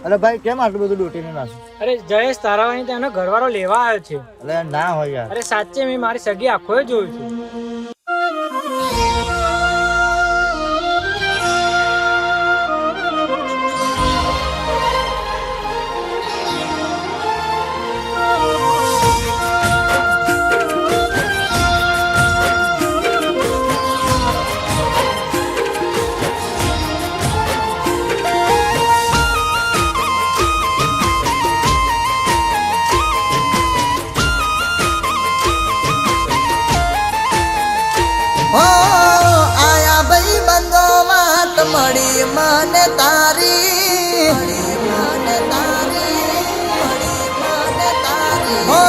અરે ભાઈ કેમ આટલું બધું લૂંટીને નાખું? અરે જયેશ તારાવાની તેનો ઘરવાળો લેવા આવ્યો છે. અરે ના હોય યાર. અરે સાચે મેં મારી સગી આંખોએ જોયું છે. આયા ભાઈ બંધો વાત મળી મને તારી હો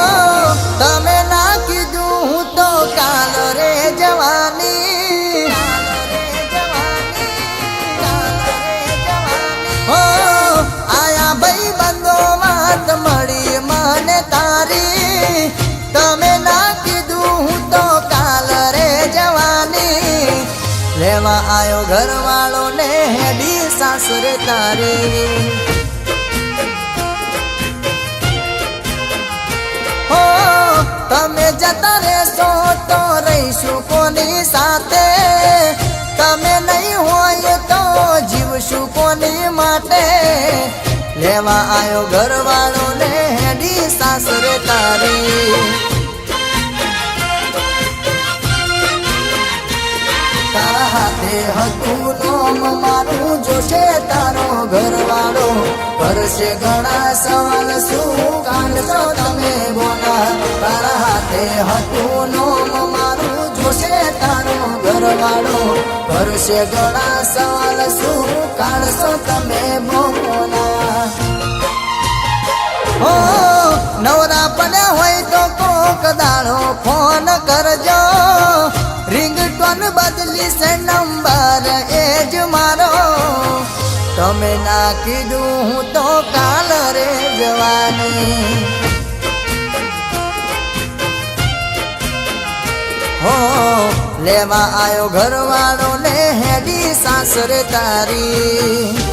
તમે ના કીધું હું તો કાલ રે જવાની હો આયા ભાઈ બંધો વાત મળી મને તારી તમે ના કીધું હું તો કાલ રે જવાની લેવા આયો ઘરવાળો ને હેડી સાસરે તારી હો તમે જતા રહેશો તો રહીશું કોની સાથે તમે નહીં હોય તો જીવશું કોની માટે લેવા આયો ઘરવાળો ને હેડી સાસરે તારી તારા હાથે હતું નોમ મારું જોશે તારો ઘરવાળો કરશે ઘણા સવાલ શું કાઢશો તમે બોલા તારા હાથે હતું નોમ મારું જોશે તારો ઘરવાળો કરશે ઘણા સવાલ શું કાઢશો તમે બોલા હો નવરા પડ્યા હોય તો કોક દાડો ફોન કરજો રિંગટોન બદલી છે નંબર એ જ મારો તમે ના કીધું હું તો કાલ રે જવાની હો લેવા આયો ઘરવાળો ને હેડી સાસરે તારી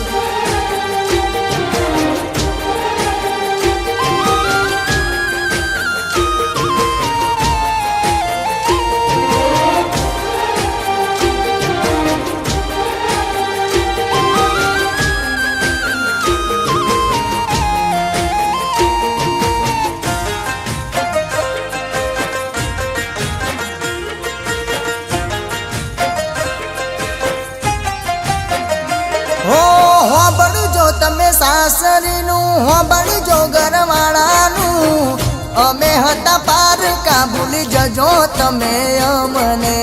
તમે સાસરીનું હોબળજો ઘરવાળાનું અમે હતા પારકા ભૂલી જજો તમે અમને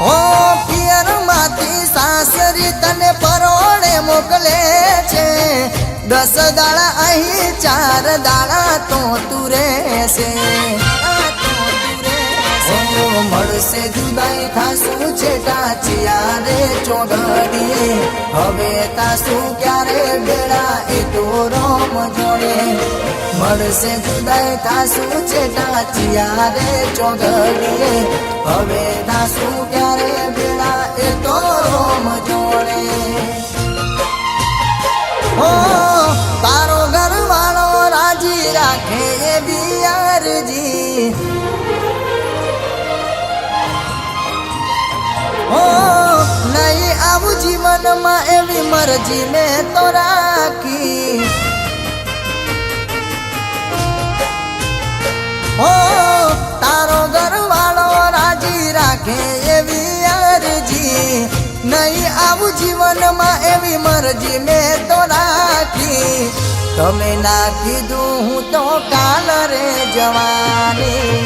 હો પિયરમાંથી સાસરી તને પરોળે મોકલે છે 10 દાડા અહીં 4 દાડા તો તું રહેશે મળશે જુદાઈ થાશું છે ટાચિયા રે ચોગડીએ હવે તાશું ક્યારે બેડા એ તો રોમ જોડે મળશે જુદાઈ થાશું છે ટાચિયા રે ચોગડીએ હવે તાશું ક્યારે બેડા એ તો રોમ જોડે હો તારો ઘરવાળો રાજી રાખે એ બિયારજી હો નહીં આવું જીવનમાં એવી મરજી મેં તો રાખી હો તારો ઘરવાળો રાજી રાખે એવી અરજી નહીં આવું જીવનમાં એવી મરજી મેં તો રાખી તમે ના કીધું હું તો કાલ રે જવાની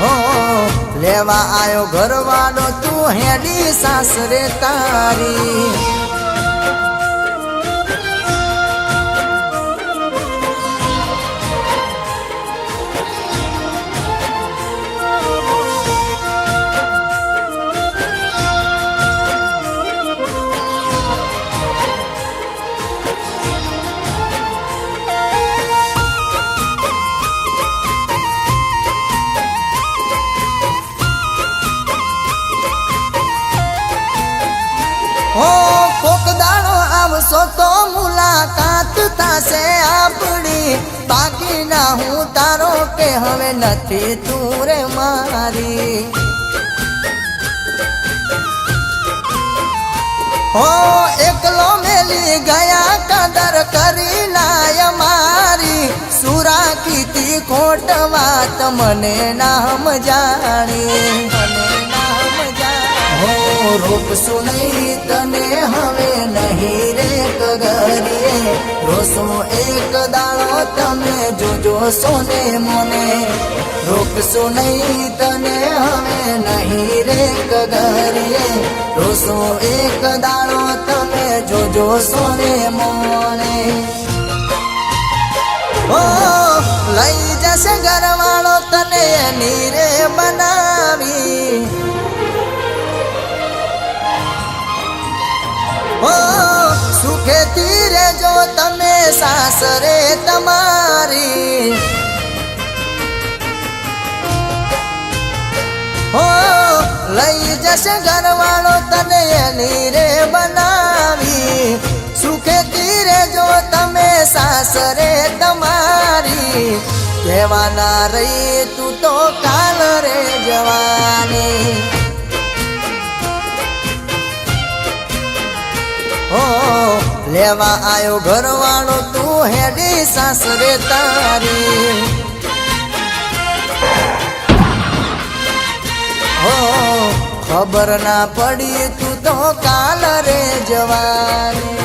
હો લેવા આયો ઘરવાળો તું હેડી સાસરે તારી કોક દાડો આવશો તો મુલાકાત થશે આપણી બાકી ના હું તારો કે હવે નથી તું રે મારી હો એકલો મેલી ગયા કદર કરી નાય મારી સુરા કીધી ખોટ વાત મને નામ જાણી હો રોકશું નહીં તને હવે નહીં રે કગરીએ રોસો એક દાડો તમે જોજો સોને મોને રોકશું નહીં તને હવે નહીં રે કગરીએ રોસો એક દાડો તમે જોજો સોને મોને ઓ લઈ જશે ઘરવાળો તને નીરે બનાવી ઓ સુખેથી રહેજો તમે સાસરે તમારી હો લઈ જશે ઘરવાળો તને નીરે બનાવી સુખેથી રહેજો તમે સાસરે તમારી કહેવાના રહી તું તો કાલ રે જવાની હો લેવા આયો ઘરવાળો તું હેડી સાસરે તારી હો ખબર ના પડી તું તો કાલ રે જવાની